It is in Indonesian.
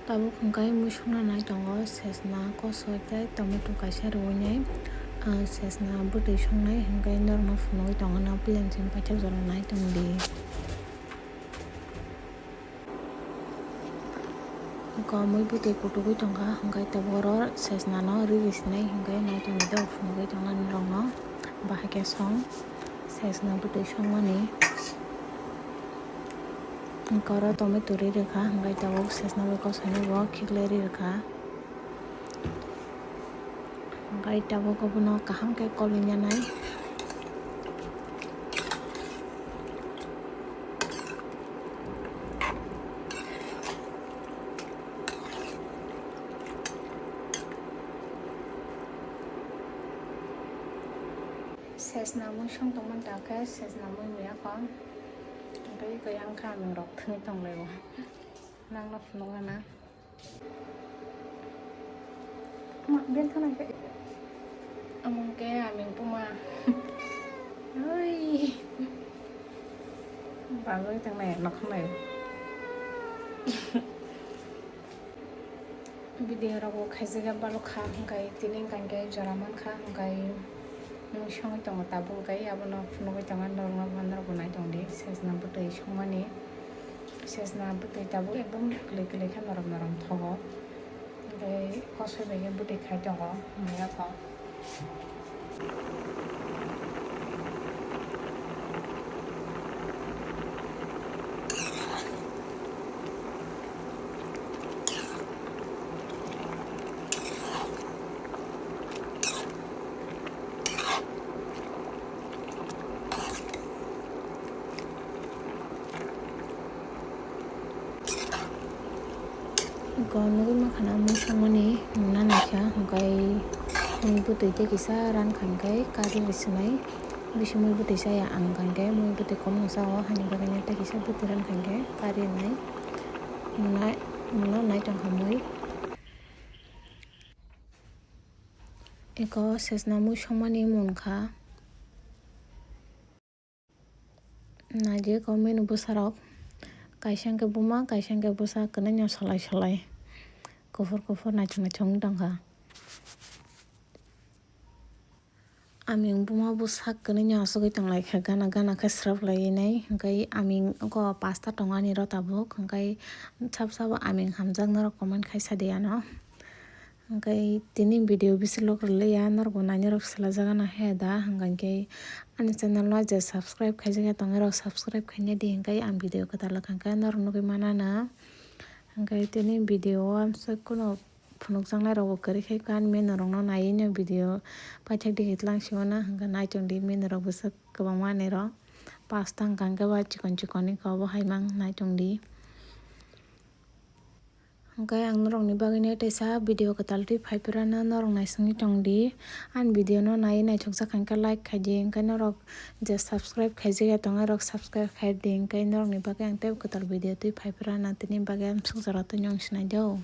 Tabuk hingkai musuna nai tongo sesna kosoi tei tomato kaisa rwinai sesna bwtwi songnai hingkai norno phunugui tongo no plane chini paithakjak nai tongdi. Mui bwtwi kutukgui tongkha hingkai tabukro sesna no riri sinai hingkai nai tongdi debo phunugui tongnai norok no bahai song sesna bwtwi songmani. Aro tomato ririkha hingkai tabuk sesna bai kosainai bo khiklai ririkha hingkai tabuk abono kaham khe kolui nanai. Sesna mui song tongmani takhe sesna mui muyakho hingkai gyan khe aming rok thwngwi tonglai o nangno phunukgo na. Among ke aming puma oi bagoi tangnai nakhunai video rogo khaijaga balokha hingkai tini hingkha jora mankha hingkai mui songui tongo tabuk hingkai abono phunugui tongo norok no nai tongdi sesna bwtwi songmani. Sesna bwtwi tabuk ekdom kwlui khe norom thogo hingkai kosoi bai khe bwtwi khai tongo muyakho. Nugui mankha mui songmani nungna naikha hingkai mui bwtwi tei kisa rankha hingkai karwi swnai bisi mui bwtwi chaya ang hingkha hingkhe mui bwtwi kom no chao haini bagui tei kisa bwtwi rankha hingkhe kari wnai nungna nai tongkha mui. Eko sesna mui songmani munkha naidi eko menu bwsarok kaisa hingkhe buma kaisa hingkhe bwsa kwnui no salai kuphur naithok ungui tongkha. Aming buma bwsak kwnui no achukgui tonglaikha gana khe swraplaiui nai hingkai aming oko 5 ta tongani ro tabuk hingkai sabsabo aming hamjak norok comment khai sadia no. Hingkai tini video bisingo kwrwlaiya norok bo nai norok swlaijak no khe hingkha ani channel no je subscribe khaijak tongrai rok subscribe khainai di hingkai ang video kwtal wngkha hingkhe norok nugui manano. Hingkai tini video o amsakono phunukjaknai rok bo kwrwi khai kan menu rok no naiui no video paithak di langsio no hingkhe naitongdi menu rok bwswk kwbangma ni ro 5 ta hingkha ba chikon ni kobo haimang naitongdi. Hingkai ang norok ni bagui teisa video kwtal twi faifre no norok naisingui tongdi ani video no naiui naithokjak hingkhe like khaidi hingkhe norok je subscribe khaijak tongnai rok subscribe khaidi hingkhe norok ni bagui ang tebo kwtal video twi faifre no tini bagui amsukjak rok twi nwng sinai do.